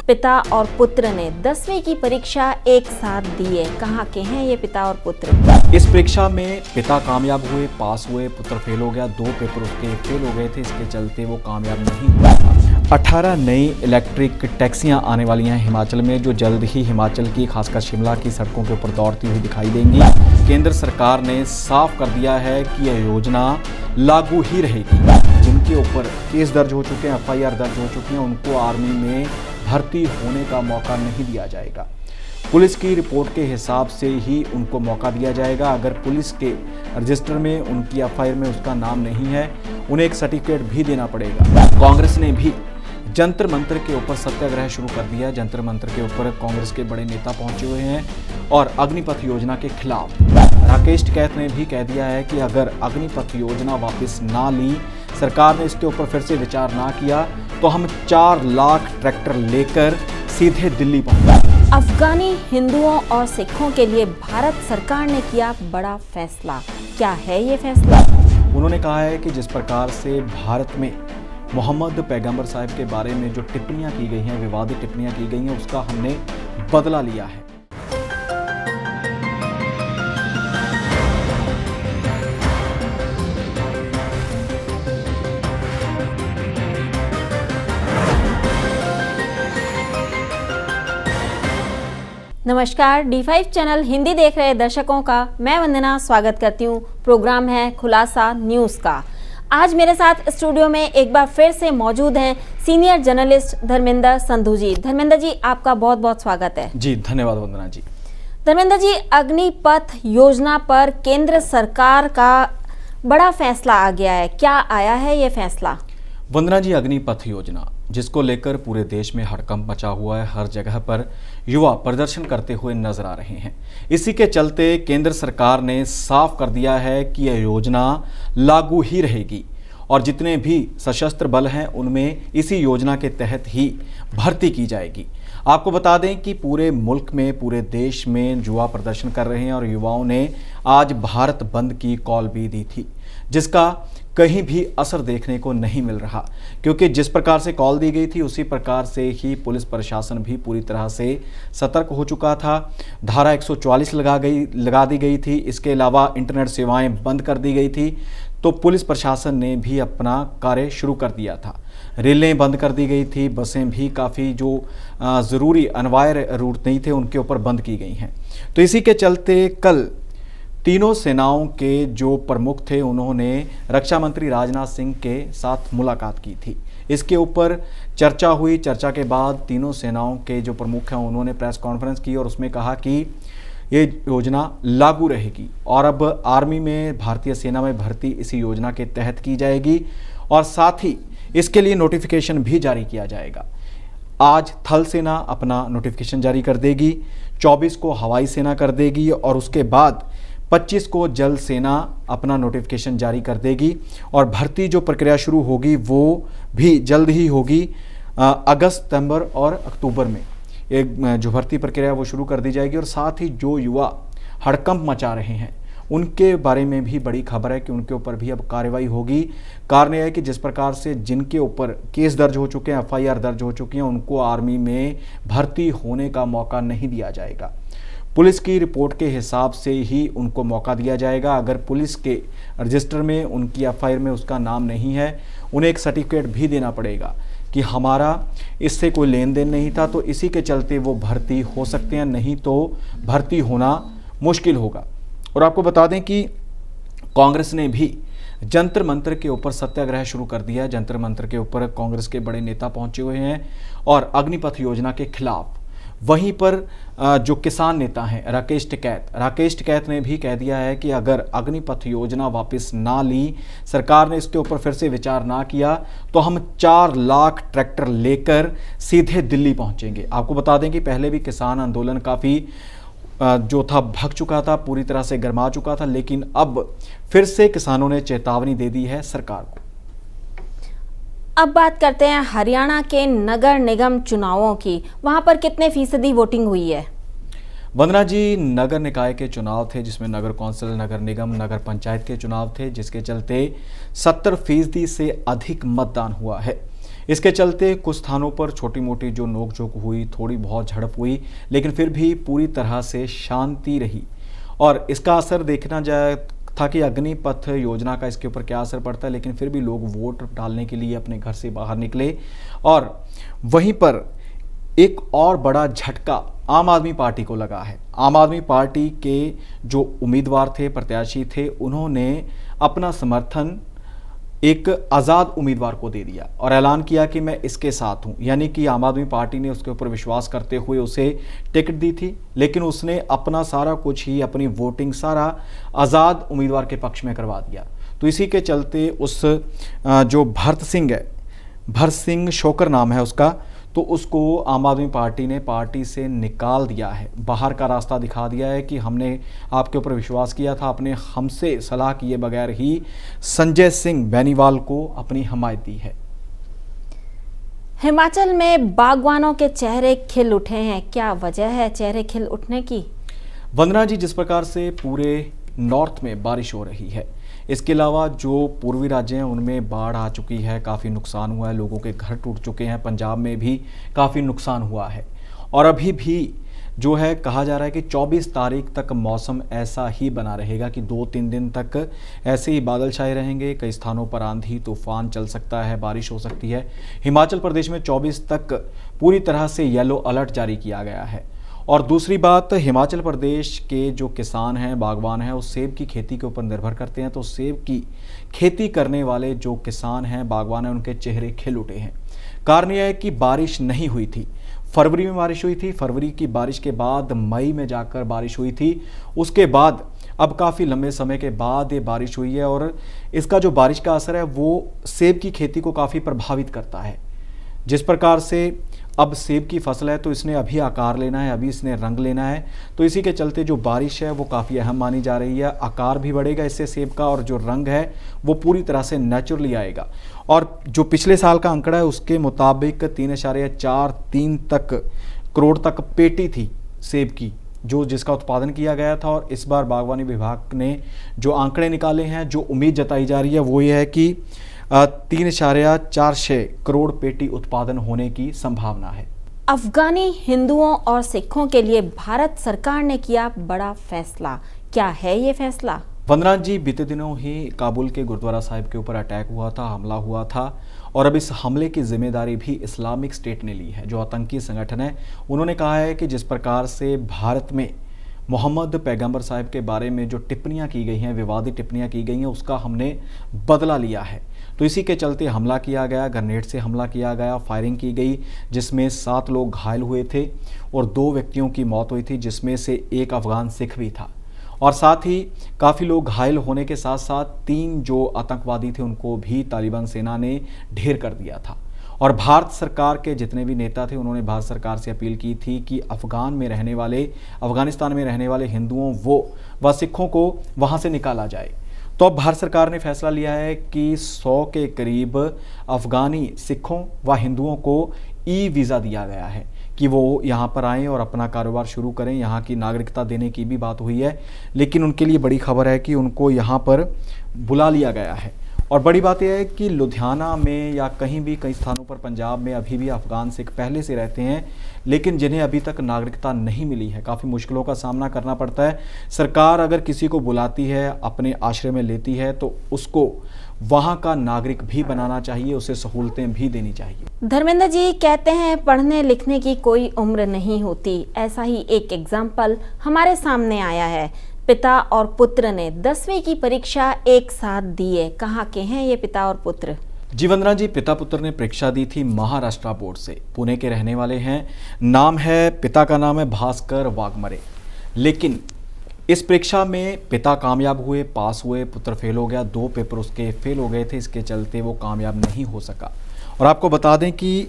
पिता और पुत्र ने 10वीं की परीक्षा एक साथ दी है। कहाँ के हैं ये पिता और पुत्र? इस परीक्षा में पिता कामयाब हुए, पास हुए, पुत्र फेल हो गया। 2 पेपर उसके फेल हो गए थे, इसके चलते वो कामयाब नहीं हुआ था। 18 नई इलेक्ट्रिक टैक्सियां आने वाली हैं हिमाचल में, जो जल्द ही हिमाचल की खासकर शिमला की सड़कों के ऊपर दौड़ती हुई दिखाई देंगी। केंद्र सरकार ने साफ कर दिया है कि यह योजना लागू ही रहेगी। जिनके ऊपर केस दर्ज हो चुके हैं, FIR दर्ज हो चुकी हैं, उनको आर्मी में भर्ती होने का मौका नहीं दिया जाएगा। पुलिस की रिपोर्ट के हिसाब से ही उनको मौका दिया जाएगा। अगर पुलिस के रजिस्टर में उनकी FIR में उसका नाम नहीं है, उन्हें एक सर्टिफिकेट भी देना पड़ेगा। कांग्रेस ने भी जंतर मंतर के ऊपर सत्याग्रह शुरू कर दिया। जंतर मंतर के ऊपर कांग्रेस के बड़े नेता पहुंचे हुए हैं और अग्निपथ योजना के खिलाफ राकेश टिकैत ने भी कह दिया है कि अगर अग्निपथ योजना वापस ना ली, सरकार ने इसके ऊपर फिर से विचार ना किया, तो हम 4 लाख ट्रैक्टर लेकर सीधे दिल्ली पहुंचेंगे। अफगानी हिंदुओं और सिखों के लिए भारत सरकार ने किया बड़ा फैसला। क्या है ये फैसला? उन्होंने कहा है कि जिस प्रकार से भारत में मोहम्मद पैगंबर साहब के बारे में जो टिप्पणियां की गई हैं, विवादित टिप्पणियां की गई हैं, उसका हमने बदला लिया है। नमस्कार, D5 चैनल हिंदी देख रहे दर्शकों का मैं वंदना स्वागत करती हूँ। प्रोग्राम है खुलासा न्यूज़ का। आज मेरे साथ स्टूडियो में एक बार फिर से मौजूद हैं सीनियर जर्नलिस्ट धर्मेंद्र संधू जी। धर्मेंद्र जी, आपका बहुत बहुत स्वागत है। जी धन्यवाद वंदना जी। धर्मेंद्र जी, अग्निपथ योजना पर केंद्र सरकार का बड़ा फैसला आ गया है। क्या आया है ये फैसला? वंदना जी, अग्निपथ योजना जिसको लेकर पूरे देश में हड़कंप मचा हुआ है, हर जगह पर युवा प्रदर्शन करते हुए नजर आ रहे हैं। इसी के चलते केंद्र सरकार ने साफ कर दिया है कि यह योजना लागू ही रहेगी और जितने भी सशस्त्र बल हैं उनमें इसी योजना के तहत ही भर्ती की जाएगी। आपको बता दें कि पूरे मुल्क में, पूरे देश में युवा प्रदर्शन कर रहे हैं और युवाओं ने आज भारत बंद की कॉल भी दी थी, जिसका कहीं भी असर देखने को नहीं मिल रहा, क्योंकि जिस प्रकार से कॉल दी गई थी उसी प्रकार से ही पुलिस प्रशासन भी पूरी तरह से सतर्क हो चुका था। धारा 144 लगा दी गई थी। इसके अलावा इंटरनेट सेवाएं बंद कर दी गई थी, तो पुलिस प्रशासन ने भी अपना कार्य शुरू कर दिया था। रेलें बंद कर दी गई थी, बसें भी काफ़ी जो ज़रूरी अनिवार्य रूट नहीं थे उनके ऊपर बंद की गई हैं। तो इसी के चलते कल तीनों सेनाओं के जो प्रमुख थे उन्होंने रक्षा मंत्री राजनाथ सिंह के साथ मुलाकात की थी। इसके ऊपर चर्चा हुई। चर्चा के बाद तीनों सेनाओं के जो प्रमुख हैं उन्होंने प्रेस कॉन्फ्रेंस की और उसमें कहा कि ये योजना लागू रहेगी और अब आर्मी में, भारतीय सेना में भर्ती इसी योजना के तहत की जाएगी और साथ ही इसके लिए नोटिफिकेशन भी जारी किया जाएगा। आज थल सेना अपना नोटिफिकेशन जारी कर देगी, 24 को हवाई सेना कर देगी और उसके बाद 25 को जल सेना अपना नोटिफिकेशन जारी कर देगी और भर्ती जो प्रक्रिया शुरू होगी वो भी जल्द ही होगी। अगस्त, सितंबर और अक्टूबर में एक जो भर्ती प्रक्रिया वो शुरू कर दी जाएगी और साथ ही जो युवा हड़कंप मचा रहे हैं उनके बारे में भी बड़ी खबर है कि उनके ऊपर भी अब कार्रवाई होगी। कारण यह है कि जिस प्रकार से जिनके ऊपर केस दर्ज हो चुके हैं, FIR दर्ज हो चुकी हैं, उनको आर्मी में भर्ती होने का मौका नहीं दिया जाएगा। पुलिस की रिपोर्ट के हिसाब से ही उनको मौका दिया जाएगा। अगर पुलिस के रजिस्टर में उनकी FIR में उसका नाम नहीं है, उन्हें एक सर्टिफिकेट भी देना पड़ेगा कि हमारा इससे कोई लेन देन नहीं था, तो इसी के चलते वो भर्ती हो सकते हैं, नहीं तो भर्ती होना मुश्किल होगा। और आपको बता दें कि कांग्रेस ने भी जंतर मंतर के ऊपर सत्याग्रह शुरू कर दिया है। जंतर मंतर के ऊपर कांग्रेस के बड़े नेता पहुंचे हुए हैं और अग्निपथ योजना के खिलाफ। वहीं पर जो किसान नेता हैं राकेश टिकैत ने भी कह दिया है कि अगर अग्निपथ योजना वापस ना ली, सरकार ने इसके ऊपर फिर से विचार ना किया, तो हम 4 लाख ट्रैक्टर लेकर सीधे दिल्ली पहुंचेंगे। आपको बता दें कि पहले भी किसान आंदोलन काफ़ी जो था भग चुका था, पूरी तरह से गर्मा चुका था, लेकिन अब फिर से किसानों ने चेतावनी दे दी है सरकार को। अब बात करते हैं हरियाणा के नगर निगम चुनावों की। वहां पर कितने फीसदी वोटिंग हुई है? वंदना जी, नगर निकाय के चुनाव थे जिसमें नगर कौंसिल, नगर निगम, नगर पंचायत के चुनाव थे, जिसके चलते 70% से अधिक मतदान हुआ है। इसके चलते कुछ स्थानों पर छोटी मोटी जो नोकझोंक हुई, थोड़ी बहुत झड़प हुई, लेकिन फिर भी पूरी तरह से शांति रही। और इसका असर देखना जाए था कि अग्निपथ योजना का इसके ऊपर क्या असर पड़ता है, लेकिन फिर भी लोग वोट डालने के लिए अपने घर से बाहर निकले। और वहीं पर एक और बड़ा झटका आम आदमी पार्टी को लगा है। आम आदमी पार्टी के जो उम्मीदवार थे, प्रत्याशी थे, उन्होंने अपना समर्थन एक आज़ाद उम्मीदवार को दे दिया और ऐलान किया कि मैं इसके साथ हूं। यानी कि आम आदमी पार्टी ने उसके ऊपर विश्वास करते हुए उसे टिकट दी थी, लेकिन उसने अपना सारा कुछ ही, अपनी वोटिंग सारा आज़ाद उम्मीदवार के पक्ष में करवा दिया। तो इसी के चलते उस जो भरत सिंह है, भरत सिंह शोकर नाम है उसका, तो उसको आम आदमी पार्टी ने पार्टी से निकाल दिया है, बाहर का रास्ता दिखा दिया है कि हमने आपके ऊपर विश्वास किया था, आपने हमसे सलाह किए बगैर ही संजय सिंह बेनीवाल को अपनी हमायत दी है। हिमाचल में बागवानों के चेहरे खिल उठे हैं, क्या वजह है चेहरे खिल उठने की? वंदना जी, जिस प्रकार से पूरे नॉर्थ में बारिश हो रही है, इसके अलावा जो पूर्वी राज्य हैं उनमें बाढ़ आ चुकी है, काफ़ी नुकसान हुआ है, लोगों के घर टूट चुके हैं, पंजाब में भी काफ़ी नुकसान हुआ है। और अभी भी जो है कहा जा रहा है कि 24 तारीख तक मौसम ऐसा ही बना रहेगा कि 2-3 दिन तक ऐसे ही बादल छाए रहेंगे। कई स्थानों पर आंधी तूफान चल सकता है, बारिश हो सकती है। हिमाचल प्रदेश में 24 तक पूरी तरह से येलो अलर्ट जारी किया गया है। और दूसरी बात, हिमाचल प्रदेश के जो किसान हैं, बागवान हैं, वो सेब की खेती के ऊपर निर्भर करते हैं। तो सेब की खेती करने वाले जो किसान हैं, बागवान हैं, उनके चेहरे खिल उठे हैं। कारण यह है कि बारिश नहीं हुई थी, फरवरी में बारिश हुई थी, फरवरी की बारिश के बाद मई में जाकर बारिश हुई थी, उसके बाद अब काफ़ी लंबे समय के बाद ये बारिश हुई है। और इसका जो बारिश का असर है वो सेब की खेती को काफ़ी प्रभावित करता है। जिस प्रकार से अब सेब की फसल है तो इसने अभी आकार लेना है, अभी इसने रंग लेना है, तो इसी के चलते जो बारिश है वो काफ़ी अहम मानी जा रही है। आकार भी बढ़ेगा इससे सेब का, और जो रंग है वो पूरी तरह से नेचुरली आएगा। और जो पिछले साल का आंकड़ा है उसके मुताबिक 3.43 करोड़ तक पेटी थी सेब की जिसका उत्पादन किया गया था। और इस बार बागवानी विभाग ने जो आंकड़े निकाले हैं, जो उम्मीद जताई जा रही है वो ये है कि 3.46 करोड़ पेटी उत्पादन होने की संभावना है। अफगानी हिंदुओं और सिखों के लिए भारत सरकार ने किया बड़ा फैसला, क्या है ये फैसला? वंदना जी, बीते दिनों ही काबुल के गुरुद्वारा साहिब के ऊपर अटैक हुआ था, हमला हुआ था, और अब इस हमले की जिम्मेदारी भी इस्लामिक स्टेट ने ली है, जो आतंकी संगठन है। उन्होंने कहा है कि जिस प्रकार से भारत में मोहम्मद पैगंबर साहिब के बारे में जो टिप्पणियां की गई हैं, विवादित टिप्पणियां की गई हैं, उसका हमने बदला लिया है। तो इसी के चलते हमला किया गया, ग्रेनेड से हमला किया गया, फायरिंग की गई, जिसमें 7 लोग घायल हुए थे और 2 व्यक्तियों की मौत हुई थी, जिसमें से एक अफगान सिख भी था। और साथ ही काफ़ी लोग घायल होने के साथ साथ 3 जो आतंकवादी थे उनको भी तालिबान सेना ने ढेर कर दिया था। और भारत सरकार के जितने भी नेता थे उन्होंने भारत सरकार से अपील की थी कि अफगानिस्तान में रहने वाले हिंदुओं व सिखों को वहाँ से निकाला जाए। तो अब भारत सरकार ने फैसला लिया है कि 100 के करीब अफगानी सिखों व हिंदुओं को ई वीज़ा दिया गया है कि वो यहाँ पर आएँ और अपना कारोबार शुरू करें। यहाँ की नागरिकता देने की भी बात हुई है, लेकिन उनके लिए बड़ी खबर है कि उनको यहाँ पर बुला लिया गया है। और बड़ी बात यह है कि लुधियाना में या कई स्थानों पर पंजाब में अभी भी अफगान सिख पहले से रहते हैं, लेकिन जिन्हें अभी तक नागरिकता नहीं मिली है। काफ़ी मुश्किलों का सामना करना पड़ता है। सरकार अगर किसी को बुलाती है, अपने आश्रय में लेती है, तो उसको वहाँ का नागरिक भी बनाना चाहिए, उसे सहूलतें भी देनी चाहिए। धर्मेंद्र जी कहते हैं पढ़ने लिखने की कोई उम्र नहीं होती। ऐसा ही एक एग्जाम्पल हमारे सामने आया है। पिता और पुत्र ने 10वीं की परीक्षा एक साथ दी है। कहाँ के हैं ये पिता और पुत्र? जी वंदना जी, पिता पुत्र ने परीक्षा दी थी महाराष्ट्र बोर्ड से, पुणे के रहने वाले हैं। नाम है, पिता का नाम है भास्कर वाघमरे। लेकिन इस परीक्षा में पिता कामयाब हुए, पास हुए, पुत्र फेल हो गया। 2 पेपर उसके फेल हो गए थे, इसके चलते वो कामयाब नहीं हो सका। और आपको बता दें कि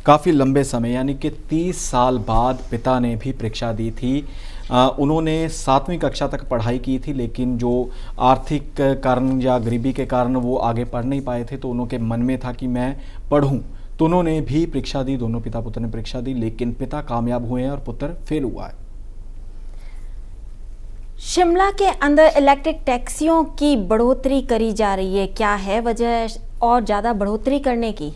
काफ़ी लंबे समय यानी कि 30 साल बाद पिता ने भी परीक्षा दी थी। उन्होंने 7वीं कक्षा तक पढ़ाई की थी, लेकिन जो आर्थिक कारण या गरीबी के कारण वो आगे पढ़ नहीं पाए थे, तो उनके मन में था कि मैं पढ़ूं, तो उन्होंने भी परीक्षा दी। दोनों पिता पुत्र ने परीक्षा दी, लेकिन पिता कामयाब हुए हैं और पुत्र फेल हुआ है। शिमला के अंदर इलेक्ट्रिक टैक्सियों की बढ़ोतरी करी जा रही है, क्या है वजह और ज़्यादा बढ़ोतरी करने की?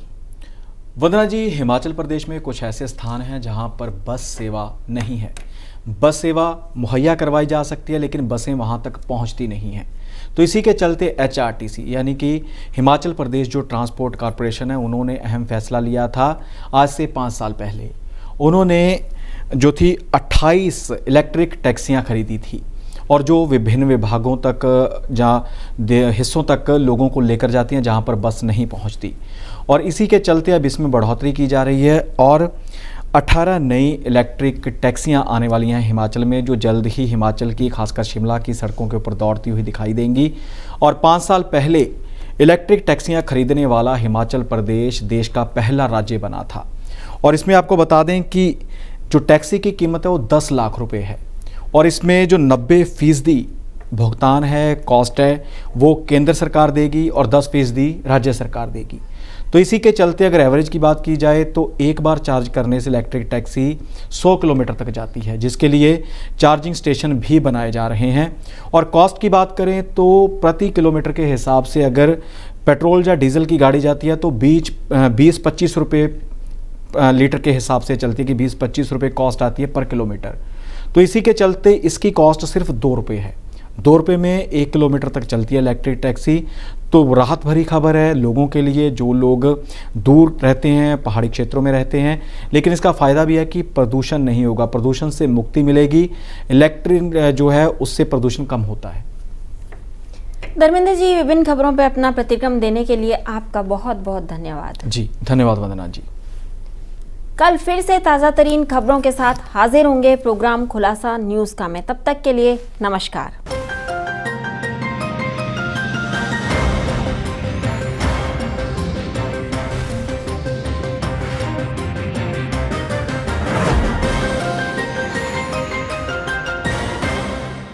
वंदना जी, हिमाचल प्रदेश में कुछ ऐसे स्थान हैं जहां पर बस सेवा नहीं है। बस सेवा मुहैया करवाई जा सकती है लेकिन बसें वहां तक पहुंचती नहीं हैं। तो इसी के चलते HRTC यानी कि हिमाचल प्रदेश जो ट्रांसपोर्ट कॉरपोरेशन है, उन्होंने अहम फैसला लिया था आज से 5 साल पहले। उन्होंने जो थी 28 इलेक्ट्रिक टैक्सियां खरीदी थी और जो विभिन्न विभागों तक जहाँ हिस्सों तक लोगों को लेकर जाती हैं जहाँ पर बस नहीं पहुँचती। और इसी के चलते अब इसमें बढ़ोतरी की जा रही है और 18 नई इलेक्ट्रिक टैक्सियां आने वाली हैं हिमाचल में, जो जल्द ही हिमाचल की खासकर शिमला की सड़कों के ऊपर दौड़ती हुई दिखाई देंगी। और 5 साल पहले इलेक्ट्रिक टैक्सियां खरीदने वाला हिमाचल प्रदेश देश का पहला राज्य बना था। और इसमें आपको बता दें कि जो टैक्सी की कीमत है वो 10 लाख रुपए है और इसमें जो 90% भुगतान है, कॉस्ट है, वो केंद्र सरकार देगी और 10% राज्य सरकार देगी। तो इसी के चलते अगर एवरेज की बात की जाए तो एक बार चार्ज करने से इलेक्ट्रिक टैक्सी 100 किलोमीटर तक जाती है, जिसके लिए चार्जिंग स्टेशन भी बनाए जा रहे हैं। और कॉस्ट की बात करें तो प्रति किलोमीटर के हिसाब से अगर पेट्रोल या डीजल की गाड़ी जाती है तो 20-25 रुपये लीटर के हिसाब से चलती है कि 20-25 रुपये कॉस्ट आती है पर किलोमीटर। तो इसी के चलते इसकी कॉस्ट सिर्फ 2 रुपये है। 2 रुपये में 1 किलोमीटर तक चलती है इलेक्ट्रिक टैक्सी। तो राहत भरी खबर है लोगों के लिए जो लोग दूर रहते हैं, पहाड़ी क्षेत्रों में रहते हैं। लेकिन इसका फ़ायदा भी है कि प्रदूषण नहीं होगा, प्रदूषण से मुक्ति मिलेगी। इलेक्ट्रिक जो है उससे प्रदूषण कम होता है। धर्मेंद्र जी, विभिन्न खबरों पर अपना प्रतिक्रम देने के लिए आपका बहुत बहुत धन्यवाद। जी धन्यवाद वंदना जी। कल फिर से ताज़ा तरीन खबरों के साथ हाजिर होंगे प्रोग्राम खुलासा न्यूज़ का। मैं तब तक के लिए नमस्कार।